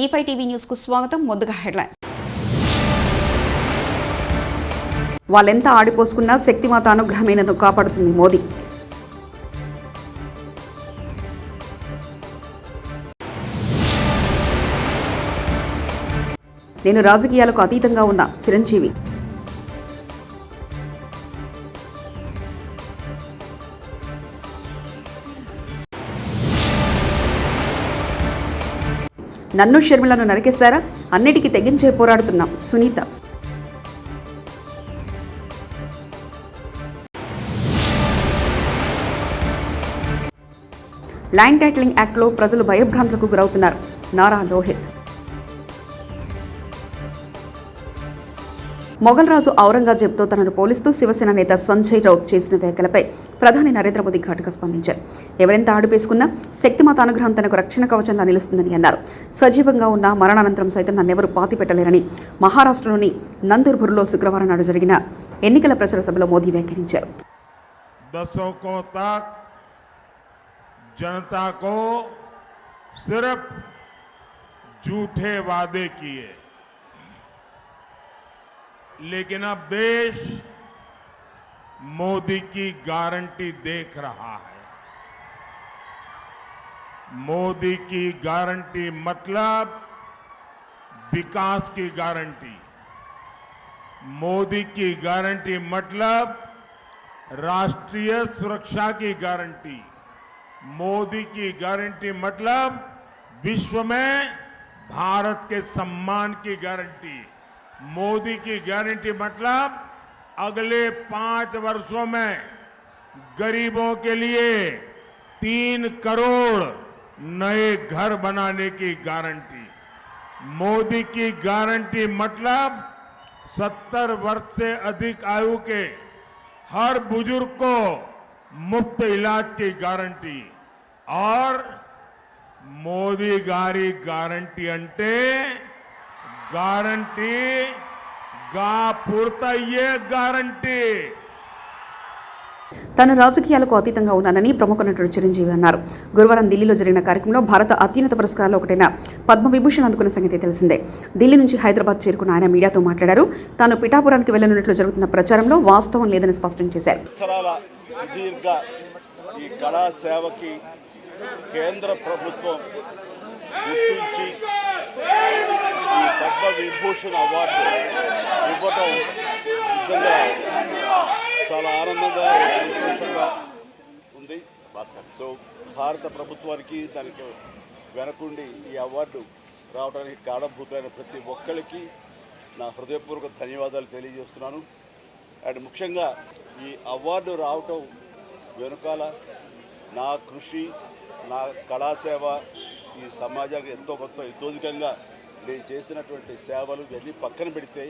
E5 TV news కు స్వాగతం. ముందుగా హెడ్లైన్స్. వాళ్ళెంత ఆడిపోసుకున్నా శక్తిమాత అనుగ్రహమే నన్ను కాపాడుతుంది మోదీ. నేను రాజకీయాలకు అతీతంగా ఉన్న చిరంజీవి. నన్ను షర్మిలను నరికేశారా? అన్నిటికీ తెగించే పోరాడుతున్నాం సునీత. ల్యాండ్ టైటిలింగ్ యాక్ట్లో ప్రజలు భయభ్రాంతులకు గురవుతున్నారు నారా లోహిత్. మొఘల్ రాజు ఔరంగజేబ్తో తనను పోలిస్తూ శివసేన నేత సంజయ్ రౌత్ చేసిన వ్యాఖ్యలపై ప్రధాని నరేంద్ర మోదీ ఘాటుగా స్పందించారు. ఎవరెంత ఆడుపేసుకున్నా శక్తిమాత అనుగ్రహం తనకు రక్షణ కవచంలా నిలుస్తుందని అన్నారు. సజీవంగా ఉన్న మరణానంతరం సైతం నన్నెవరూ పాతి పెట్టలేరని మహారాష్ట్రలోని నందూర్బుర్లో శుక్రవారం నాడు జరిగిన ఎన్నికల ప్రచార సభలో మోదీ వ్యాఖ్యానించారు. जनता को सिर्फ झूठे वादे किए, लेकिन अब देश मोदी की गारंटी देख रहा है. मोदी की गारंटी मतलब विकास की गारंटी. मोदी की गारंटी मतलब राष्ट्रीय सुरक्षा की गारंटी. मोदी की गारंटी मतलब विश्व में भारत के सम्मान की गारंटी. मोदी की गारंटी मतलब अगले 5 वर्षों में गरीबों के लिए 3 करोड़ नए घर बनाने की गारंटी. मोदी की गारंटी मतलब 70 वर्ष से अधिक आयु के हर बुजुर्ग को मुफ्त इलाज की गारंटी. और मोदी गारी गारंटी अंटे गारंटी गा पूर्तయ్యే गारंटी. తాను రాజకీయాలకు అతీతంగా ఉన్నానని ప్రముఖ నటుడు చిరంజీవి అన్నారు. గురువారం ఢిల్లీలో జరిగిన కార్యక్రమంలో భారత అత్యున్నత పురస్కారాల్లో ఒకటైన పద్మవిభూషణ్ అందుకున్న సంగతి తెలిసిందే. ఢిల్లీ నుంచి హైదరాబాద్ చేరుకున్న ఆయన మీడియాతో మాట్లాడారు. తాను పిఠాపురానికి వెళ్లనున్నట్లు జరుగుతున్న ప్రచారంలో వాస్తవం లేదని స్పష్టం చేశారు. సుదీర్ఘ ఈ కళా సేవకి కేంద్ర ప్రభుత్వం గుర్తించి ఈ పద్మవిభూషణ్ అవార్డు ఇవ్వటం నిజంగా చాలా ఆనందంగా సంతోషంగా ఉంది. సో భారత ప్రభుత్వానికి దానికి వెనకుండి ఈ అవార్డు రావడానికి కారణభూతులైన ప్రతి ఒక్కరికి నా హృదయపూర్వక ధన్యవాదాలు తెలియజేస్తున్నాను. అండ్ ముఖ్యంగా ఈ అవార్డు రావటం వెనుకాల నా కృషి, నా కళాసేవ, ఈ సమాజానికి ఎంతో కొంత ఇతోధికంగా నేను చేసినటువంటి సేవలు ఇవన్నీ పక్కన పెడితే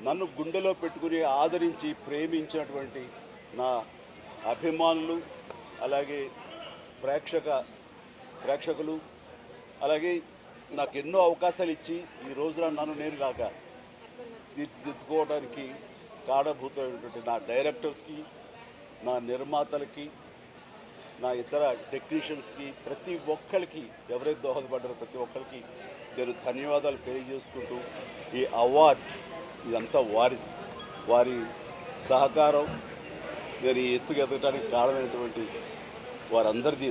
నన్ను గుండెలో పెట్టుకుని ఆదరించి ప్రేమించినటువంటి నా అభిమానులు, అలాగే ప్రేక్షకులు, అలాగే నాకు ఎన్నో అవకాశాలు ఇచ్చి ఈ రోజున నన్ను నేను లాగా తీర్చిదిద్దుకోవడానికి కారణభూతమైనటువంటి నా డైరెక్టర్స్కి, నా నిర్మాతలకి, నా ఇతర టెక్నీషియన్స్కి, ప్రతి ఒక్కరికి ఎవరైతే దోహదపడ్డారో ప్రతి ఒక్కరికి నేను ధన్యవాదాలు తెలియజేసుకుంటూ ఈ అవార్డు ఇదంతా వారి సహకారం నేను ఈ ఎత్తుకు ఎదగడానికి కారణమైనటువంటి వారందరిది.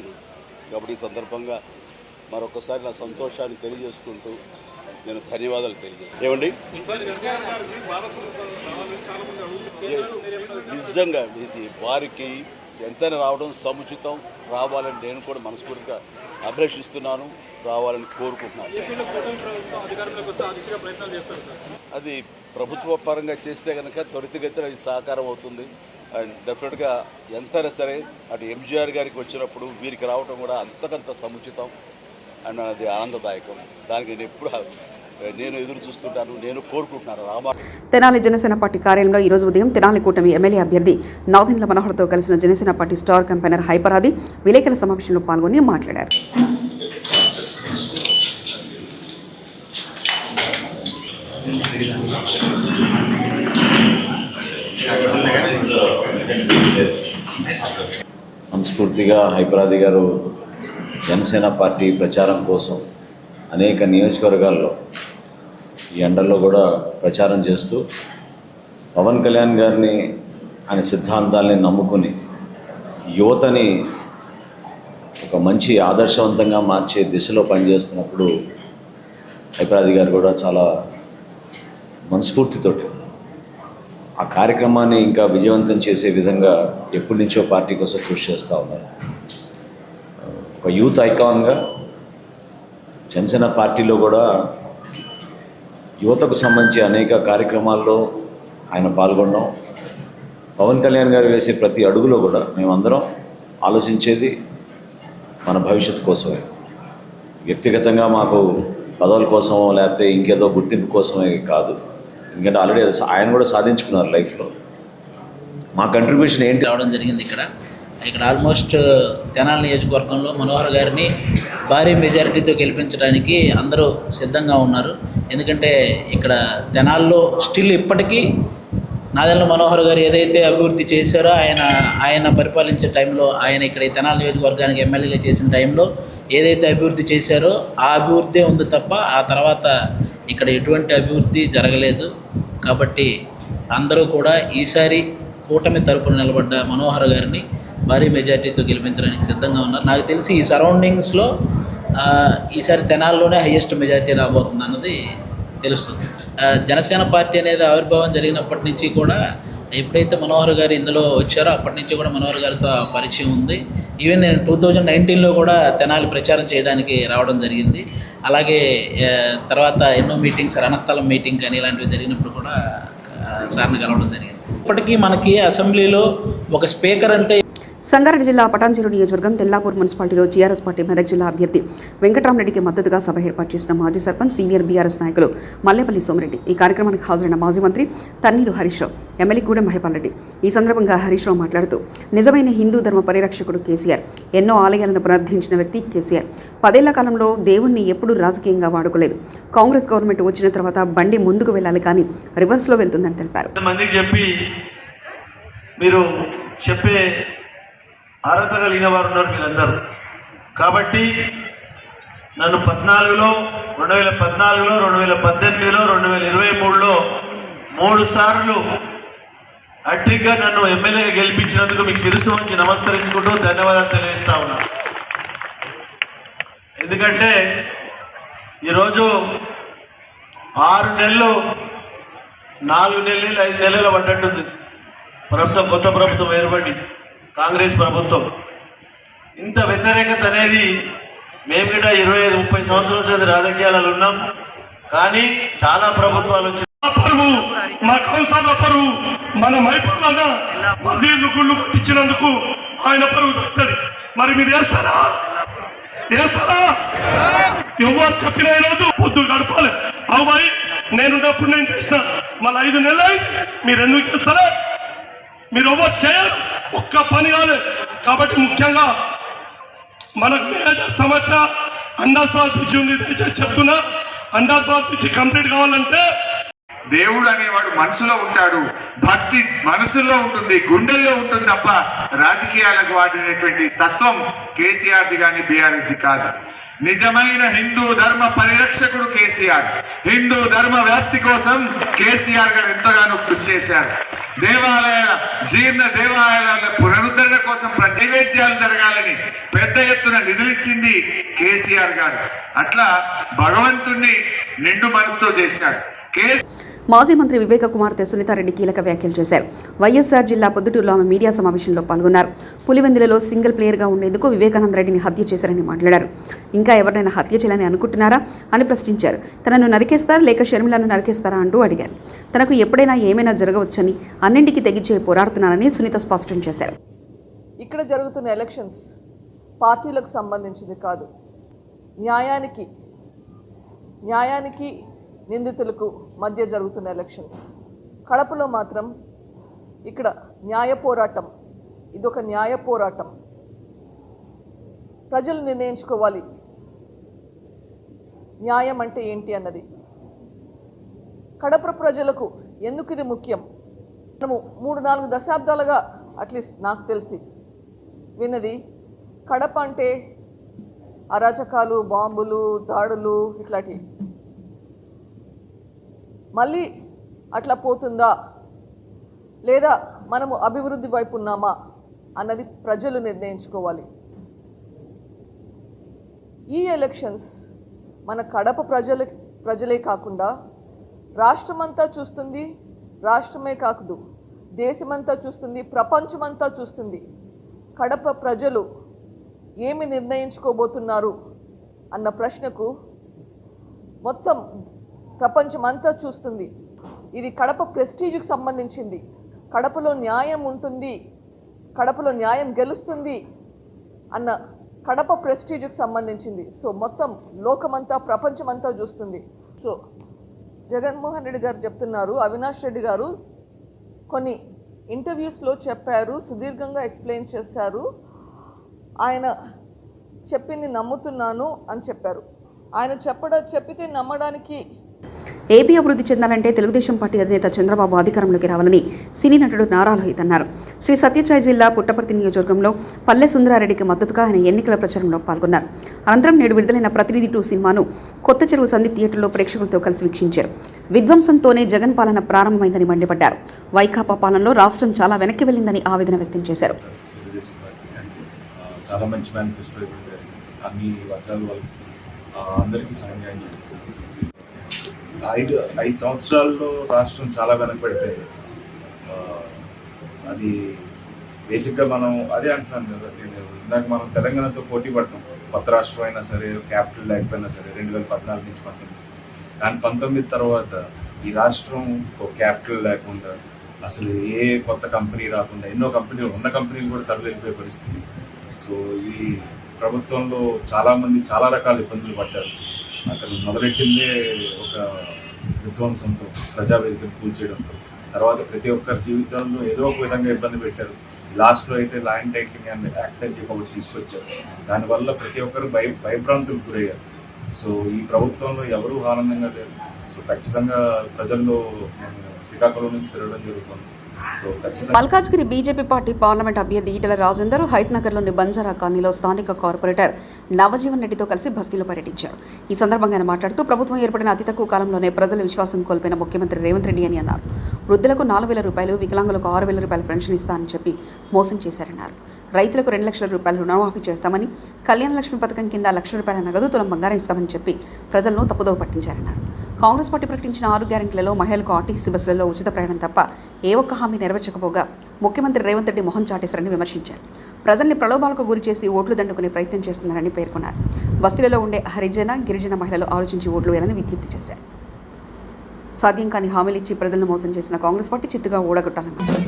కాబట్టి ఈ సందర్భంగా మరొకసారి నా సంతోషాన్ని తెలియజేసుకుంటూ నేను ధన్యవాదాలు తెలియజేస్తాను. ఏమండి, నిజంగా ఇది వారికి ఎంతైనా రావడం సముచితం. రావాలని నేను కూడా మనస్ఫూర్తిగా అభిలషిస్తున్నాను, రావాలని కోరుకుంటున్నాను. అది ప్రభుత్వ పరంగా చేస్తే కనుక త్వరితగతిన అది సహకారం అవుతుంది. అండ్ డెఫినెట్గా ఎంతైనా సరే అటు ఎంజీఆర్ గారికి వచ్చినప్పుడు వీరికి రావడం కూడా అంతకంత సముచితం అండ్ అది ఆనందదాయకం. దానికి నేను ఎదురు చూస్తుంటాను, నేను కోరుకుంటున్నాను. తెనాలి జనసేన పార్టీ కార్యాలయంలో ఈరోజు ఉదయం తెనాలి కూటమి ఎమ్మెల్యే అభ్యర్థి నాదెండ్ల మనోహర్తో కలిసిన జనసేన పార్టీ స్టార్ కంపెనర్ హైపరాది విలేకరుల సమావేశంలో పాల్గొని మాట్లాడారు. మనస్ఫూర్తిగా హైపరాది గారు జనసేన పార్టీ ప్రచారం కోసం అనేక నియోజకవర్గాల్లో ఈ ఎండల్లో కూడా ప్రచారం చేస్తూ పవన్ కళ్యాణ్ గారిని ఆయన సిద్ధాంతాల్ని నమ్ముకుని యువతని ఒక మంచి ఆదర్శవంతంగా మార్చే దిశలో పనిచేస్తున్నప్పుడు హైపరాది గారు కూడా చాలా మనస్ఫూర్తితోటి ఆ కార్యక్రమాన్ని ఇంకా విజయవంతం చేసే విధంగా ఎప్పటి నుంచో పార్టీ కోసం కృషి చేస్తూ ఉన్నారు. ఒక యూత్ ఐకాన్గా జనసేన పార్టీలో కూడా యువతకు సంబంధించి అనేక కార్యక్రమాల్లో ఆయన పాల్గొనడం, పవన్ కళ్యాణ్ గారు వేసే ప్రతి అడుగులో కూడా మేమందరం ఆలోచించేది మన భవిష్యత్తు కోసమే. వ్యక్తిగతంగా మాకు పదవుల కోసమో లేకపోతే ఇంకేదో గుర్తింపు కోసమే కాదు. ఎందుకంటే ఆల్రెడీ ఆయన కూడా సాధించుకున్నారు లైఫ్లో. మా కంట్రిబ్యూషన్ ఏంటి రావడం జరిగింది. ఇక్కడ ఆల్మోస్ట్ తెనాలి నియోజకవర్గంలో మనోహర్ గారిని భారీ మెజారిటీతో గెలిపించడానికి అందరూ సిద్ధంగా ఉన్నారు. ఎందుకంటే ఇక్కడ తెనాల్లో స్టిల్ ఇప్పటికీ నాదెళ్ల మనోహర్ గారు ఏదైతే అభివృద్ధి చేశారో ఆయన పరిపాలించే టైంలో, ఆయన ఇక్కడ తెనాలి నియోజకవర్గానికి ఎమ్మెల్యేగా చేసిన టైంలో ఏదైతే అభివృద్ధి చేశారో ఆ అభివృద్ధి ఉంది తప్ప ఆ తర్వాత ఇక్కడ ఎటువంటి అభివృద్ధి జరగలేదు. కాబట్టి అందరూ కూడా ఈసారి కూటమి తరపున నిలబడ్డ మనోహర్ గారిని భారీ మెజార్టీతో గెలిపించడానికి సిద్ధంగా ఉన్నారు. నాకు తెలిసి ఈ సరౌండింగ్స్లో ఈసారి తెనాల్లోనే హయ్యెస్ట్ మెజార్టీ రాబోతుంది అన్నది తెలుస్తుంది. జనసేన పార్టీ అనేది ఆవిర్భావం జరిగినప్పటి నుంచి కూడా ఎప్పుడైతే మనోహర్ గారు ఇందులో వచ్చారో అప్పటి నుంచి కూడా మనోహర్ గారితో పరిచయం ఉంది. ఈవెన్ నేను 2019లో కూడా తెనాలి ప్రచారం చేయడానికి రావడం జరిగింది. అలాగే తర్వాత ఎన్నో మీటింగ్స్, రణస్థలం మీటింగ్ కానీ ఇలాంటివి జరిగినప్పుడు కూడా సార్ని కలవడం జరిగింది. ఇప్పటికీ మనకి అసెంబ్లీలో ఒక స్పీకర్ అంటే సంగారెడ్డి జిల్లా పటాన్చెరు నియోజకవర్గం తెల్లాపూర్ మున్సిపాలిటీలో టీఆర్ఎస్ పార్టీ మెదక్ జిల్లా అభ్యర్థి వెంకటరామరెడ్డికి మద్దతుగా సభ ఏర్పాటు చేసిన మాజీ సర్పంచ్ సీనియర్ బీఆర్ఎస్ నాయకులు మల్లేపల్లి సోమిరెడ్డి. ఈ కార్యక్రమానికి హాజరైన మాజీ మంత్రి తన్నీరు హరీష్ రావు, ఎమ్మెల్యే గూడెం మహిపాల్ రెడ్డి. ఈ సందర్భంగా హరీష్ రావు మాట్లాడుతూ నిజమైన హిందూ ధర్మ పరిరక్షకుడు కేసీఆర్, ఎన్నో ఆలయాలను పునరుద్ధరించిన వ్యక్తి కేసీఆర్. 10 ఏళ్ల కాలంలో దేవుణ్ణి ఎప్పుడూ రాజకీయంగా వాడుకోలేదు. కాంగ్రెస్ గవర్నమెంట్ వచ్చిన తర్వాత బండి ముందుకు వెళ్ళాలి కానీ రివర్స్లో వెళ్తుందని తెలిపారు. అర్హత కలిగిన వారు ఉన్నారు మీరందరూ. కాబట్టి నన్ను 2014లో 2018లో 2023లో 3 సార్లు అట్రిక్గా నన్ను ఎమ్మెల్యేగా గెలిపించినందుకు మీకు శిరస్సు వంచి నమస్కరించుకుంటూ ధన్యవాదాలు తెలియజేస్తా ఉన్నా. ఎందుకంటే ఈరోజు 6 నెలలు 4 నెలలు 5 నెలలు పడ్డట్టుంది ప్రభుత్వం, కొత్త ప్రభుత్వం ఏర్పడి కాంగ్రెస్ ప్రభుత్వం. ఇంత వ్యతిరేకత అనేది మేము కూడా 25-30 సంవత్సరాల చేత రాజకీయాలలో ఉన్నాం. కానీ చాలా ప్రభుత్వాలు వచ్చి మా కౌన్సిలర్ల పరువు మన మైపూర్ల మసీదు గుళ్ళు కట్టించినందుకు ఆయన పరువు దక్కుతుంది. మరి మీరు వేస్తారా? ఎవరు చెప్పిన రోజు పొద్దు గడపాలి. అవ్వాయి నేనున్నప్పుడు నేను చేసిన మళ్ళీ 5 నెలలు అయింది. మీరు ఎందుకు చేస్తారా? మీరు ఎవరు చేయరు, ఒక్క పని కాలేదు. కాబట్టి ముఖ్యంగా మనకు మేజర్ సమస్య అండర్ పాస్ పిచ్చి ఉంది. దయచేసి చెప్తున్నా, అండర్ పాస్ పిచ్చి కంప్లీట్ కావాలంటే దేవుడు అనేవాడు మనసులో ఉంటాడు, భక్తి మనసులో ఉంటుంది, గుండెల్లో ఉంటుంది తప్ప రాజకీయాలకు వాడినటువంటి తత్వం కేసీఆర్ది కానీ బీఆర్ఎస్ది కాదు. నిజమైన హిందూ ధర్మ పరిరక్షకుడు కేసీఆర్. హిందూ ధర్మ వ్యాప్తి కోసం కేసీఆర్ గారు ఎంతగానో కృషి చేశారు. జీర్ణ దేవాలయాల పునరుద్ధరణ కోసం నైవేద్యాలు జరగాలని పెద్ద ఎత్తున నిధులిచ్చింది కేసీఆర్ గారు. అట్లా భగవంతుణ్ణి నిండు మనసుతో చేసినాడు. మాజీ మంత్రి వివేక కుమార్తె సునీతారెడ్డి కీలక వ్యాఖ్యలు చేశారు. వైఎస్ఆర్ జిల్లా పొద్దుటూరులో ఆమె మీడియా సమావేశంలో పాల్గొన్నారు. పులివెందులలో సింగిల్ ప్లేయర్గా ఉండేందుకు వివేకానంద రెడ్డిని హత్య చేశారని మాట్లాడారు. ఇంకా ఎవరినైనా హత్య చేయాలని అనుకుంటున్నారా అని ప్రశ్నించారు. తనను నరికేస్తారా లేక షర్మిలను నరికేస్తారా అంటూ అడిగారు. తనకు ఎప్పుడైనా ఏమైనా జరగవచ్చని అన్నింటికీ తెగించే పోరాడుతున్నానని సునీత స్పష్టం చేశారు. ఇక్కడ జరుగుతున్న ఎలక్షన్స్ పార్టీలకు సంబంధించింది కాదు. న్యాయానికి నిందితులకు మధ్య జరుగుతున్న ఎలక్షన్స్. కడపలో మాత్రం ఇక్కడ న్యాయ పోరాటం, ఇదొక న్యాయ పోరాటం. ప్రజలు నిర్ణయించుకోవాలి న్యాయం అంటే ఏంటి అన్నది. కడప ప్రజలకు ఎందుకు ఇది ముఖ్యం? మనము 3-4 దశాబ్దాలుగా అట్లీస్ట్ నాకు తెలిసి విన్నది కడప అంటే అరాచకాలు, బాంబులు, దాడులు ఇట్లాంటివి. మళ్ళీ అట్లా పోతుందా లేదా మనము అభివృద్ధి వైపు ఉన్నామా అన్నది ప్రజలు నిర్ణయించుకోవాలి. ఈ ఎలక్షన్స్ మన కడప ప్రజలే కాకుండా రాష్ట్రమంతా చూస్తుంది. రాష్ట్రమే కాదు, దేశమంతా చూస్తుంది, ప్రపంచమంతా చూస్తుంది. కడప ప్రజలు ఏమి నిర్ణయించుకోబోతున్నారు అన్న ప్రశ్నకు మొత్తం ప్రపంచమంతా చూస్తుంది. ఇది కడప ప్రెస్టీజ్కి సంబంధించింది. కడపలో న్యాయం ఉంటుంది, కడపలో న్యాయం గెలుస్తుంది అన్న కడప ప్రెస్టీజ్కి సంబంధించింది. సో మొత్తం లోకమంతా, ప్రపంచమంతా చూస్తుంది. సో జగన్మోహన్ రెడ్డి గారు చెప్తున్నారు, అవినాష్ రెడ్డి గారు కొన్ని ఇంటర్వ్యూస్లో చెప్పారు, సుదీర్ఘంగా ఎక్స్ప్లెయిన్ చేశారు. ఆయన చెప్పింది నమ్ముతున్నాను అని చెప్పారు. ఆయన చెప్పితే నమ్మడానికి ఏపీ అభివృద్ధి చెందాలంటే తెలుగుదేశం పార్టీ అధినేత చంద్రబాబు అధికారంలోకి రావాలని సినీ నటుడు నారా లోహిత్ అన్నారు. శ్రీ సత్యసాయి జిల్లా పుట్టపర్తి నియోజకవర్గంలో పల్లె సుందరారెడ్డికి మద్దతుగా ఆయన ఎన్నికల ప్రచారంలో పాల్గొన్నారు. అనంతరం నేడు విడుదలైన ప్రతినిధి 2 సినిమాను కొత్త చెరువు సందీప్ థియేటర్లో ప్రేక్షకులతో కలిసి వీక్షించారు. విధ్వంసంతోనే జగన్ పాలన ప్రారంభమైందని మండిపడ్డారు. వైకాపా పాలనలో రాష్ట్రం చాలా వెనక్కి వెళ్లిందని ఆవేదన వ్యక్తం చేశారు. చాలా మంచి మేనిఫెస్టో అన్ని వర్గాల వాళ్ళకి అందరికీ సహాయం చేయాలి. 5 సంవత్సరాల్లో రాష్ట్రం చాలా వెనకబడిపోయింది. అది బేసిక్గా మనం అదే అంటున్నాను కదా, ఇందాక మనం తెలంగాణతో పోటీ పడతాం. కొత్త రాష్ట్రం అయినా సరే, క్యాపిటల్ లేకపోయినా సరే 2014 నుంచి 19. కానీ 19 తర్వాత ఈ రాష్ట్రం ఒక క్యాపిటల్ లేకుండా, అసలు ఏ కొత్త కంపెనీ రాకుండా, ఎన్నో కంపెనీలు ఉన్న కంపెనీలు కూడా తరలిపోయే పరిస్థితి. సో ఈ ప్రభుత్వంలో చాలామంది చాలా రకాల ఇబ్బందులు పడ్డారు. అతను మొదలెట్టిందే ఒక విధ్వంసంతో, ప్రజావేదికను కూల్చేయడంతో. తర్వాత ప్రతి ఒక్కరి జీవితంలో ఏదో ఒక విధంగా ఇబ్బంది పెట్టారు. లాస్ట్లో అయితే ల్యాండ్ టైటిలింగ్ అండ్ యాక్ట్ అని చెప్పి ఒకటి తీసుకొచ్చారు. దానివల్ల ప్రతి ఒక్కరు భయభ్రాంతులకు గురయ్యారు. సో ఈ ప్రభుత్వంలో ఎవరూ ఆనందంగా లేరు. సో ఖచ్చితంగా ప్రజల్లో శ్రీకాకుళం నుంచి తిరగడం జరుగుతుంది. మల్కాజ్గిరి బీజేపీ పార్టీ పార్లమెంట్ అభ్యర్థి ఈటెల రాజేందర్ హైత్నగర్లోని బంజారా కాలనీలో స్థానిక కార్పొరేటర్ నవజీవన్ రెడ్డితో కలిసి బస్తీలో పర్యటించారు. ఈ సందర్భంగా ఆయన మాట్లాడుతూ ప్రభుత్వం ఏర్పడిన అతి తక్కువ కాలంలోనే ప్రజల విశ్వాసం కోల్పోయిన ముఖ్యమంత్రి రేవంత్ రెడ్డి అని అన్నారు. వృద్ధులకు 4,000 రూపాయలు, వికలాంగులకు 6,000 రూపాయలు పెన్షన్ ఇస్తానని చెప్పి మోసం చేశారన్నారు. రైతులకు 2 లక్షల రూపాయలు రుణమాఫీ చేస్తామని, కళ్యాణ లక్ష్మి పథకం కింద 1 లక్ష రూపాయల నగదు, తులం బంగారం ఇస్తామని చెప్పి ప్రజలను తప్పుదోవ పట్టించారన్నారు. కాంగ్రెస్ పార్టీ ప్రకటించిన 6 గ్యారెంటీలలో మహిళలకు ఆర్టీసీ బస్సులలో ఉచిత ప్రయాణం తప్ప ఏ ఒక్క హామీ నెరవేర్చకపోగా ముఖ్యమంత్రి రేవంత్ రెడ్డి మొహం చాటేశారని విమర్శించారు. ప్రజల్ని ప్రలోభాలకు గురి చేసి ఓట్లు దండుకునే ప్రయత్నం చేస్తున్నారని పేర్కొన్నారు. బస్తీలలో ఉండే హరిజన, గిరిజన మహిళలు ఆలోచించి ఓట్లు వేయాలని విజ్ఞప్తి చేశారు. సాధ్యం కాని హామీలు ఇచ్చి ప్రజలను మోసం చేసిన కాంగ్రెస్ పార్టీ చిత్తుగా ఓడగొట్టాలన్నారు.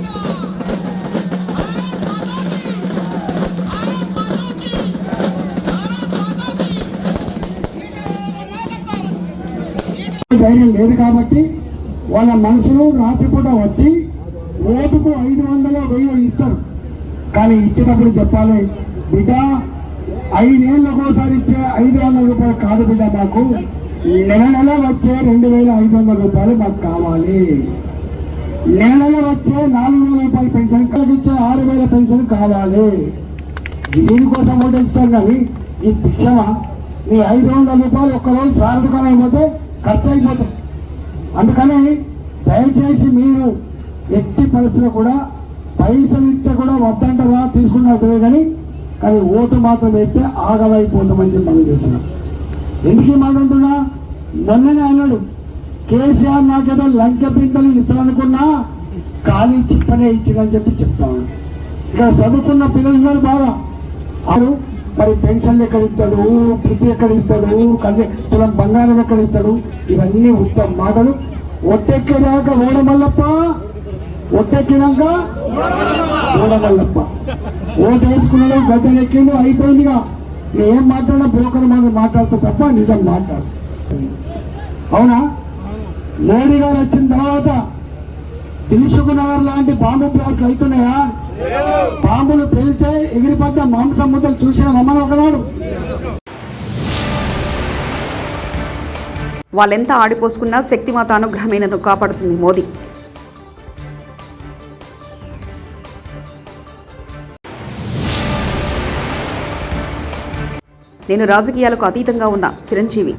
ధైర్యం లేదు కాబట్టి వాళ్ళ మనసులో రాత్రిపూట వచ్చి ఓటుకు 500 1000 ఇస్తారు. కానీ ఇచ్చేటప్పుడు చెప్పాలి, బిడ్డ 5 ఏళ్ళకోసారి ఇచ్చే 500 రూపాయలు కాదు బిడ్డ, మాకు నెల వచ్చే 2500 రూపాయలు మాకు కావాలి. నెల వచ్చే 4000 రూపాయల పెన్షన్, ఇచ్చే 6000 పెన్షన్ కావాలి. దీనికోసం ఓటు ఇస్తాం. కానీ ఈ భిక్షమా? నీ 500 రూపాయలు ఒక్కరోజు సార్ దుకాణం పోతే ఖర్చు అయిపోతాయి. అందుకని దయచేసి మీరు ఎట్టి పరిస్థితులు కూడా పైసలు ఇస్తే కూడా వద్దంటారా, తీసుకున్నారు కానీ ఓటు మాత్రం వేస్తే ఆగమైపోతామని చెప్పి మనం చేస్తున్నాం. ఎందుకు ఈ మాట అంటున్నా? మొన్ననే అన్నాడు కేసీఆర్ నాకేదో లంకె పిందలు ఇస్తాననుకున్నా ఖాళీ చిప్పనే ఇచ్చిందని చెప్పి చెప్తాను. ఇక్కడ చదువుకున్న పిల్లలు ఉన్నారు బాగా. మరి పెన్షన్లు ఎక్కడ ఇస్తాడు, ఫ్రిడ్జ్ ఎక్కడ ఇస్తాడు, తులం బంగారం ఎక్కడ ఇస్తాడు, ఇవన్నీ ఉత్తమ మాటలు. ఒట్టెక్కేదాకా ఓడమల్లప్ప, ఒట్టెక్కినాక ఓడమల్లప్ప. ఓటు వేసుకున్నాడు, గద్దెలు ఎక్కిండు, అయిపోయిందిగా. ఏం మాట్లాడినా బ్రోకర్ మాట్లాడుతూ తప్ప నిజం మాట్లాడు. అవునా? మోడీ గారు వచ్చిన తర్వాత దిల్సుఖ్నగర్ లాంటి బాంబు బ్లాస్ట్లు అవుతున్నాయా? బాంబులు పేల్చే ఎగిరిపడ్డ మాంసం ముద్దలు చూసిన మమ్మల్ని ఒకనాడు. వాళ్ళెంత ఆడిపోసుకున్నా శక్తిమాత అనుగ్రహమేనను కాపాడుతుంది మోదీ. నేను రాజకీయాలకు అతీతంగా ఉన్న చిరంజీవి.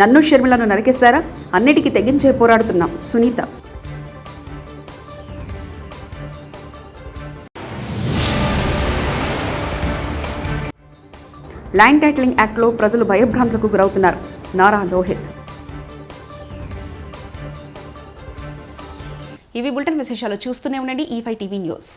నన్ను షర్మిలను నరికేస్తారా? అన్నిటికీ తెగించే పోరాడుతున్నాం సునీత. ల్యాండ్ టైటిలింగ్ యాక్ట్లో ప్రజలు భయభ్రాంతులకు గురవుతున్నారు నారా లోహిత్. ఇవి బులెటిన్ విశేషాలు. చూస్తూనే ఉండండి E5 టీవీ న్యూస్.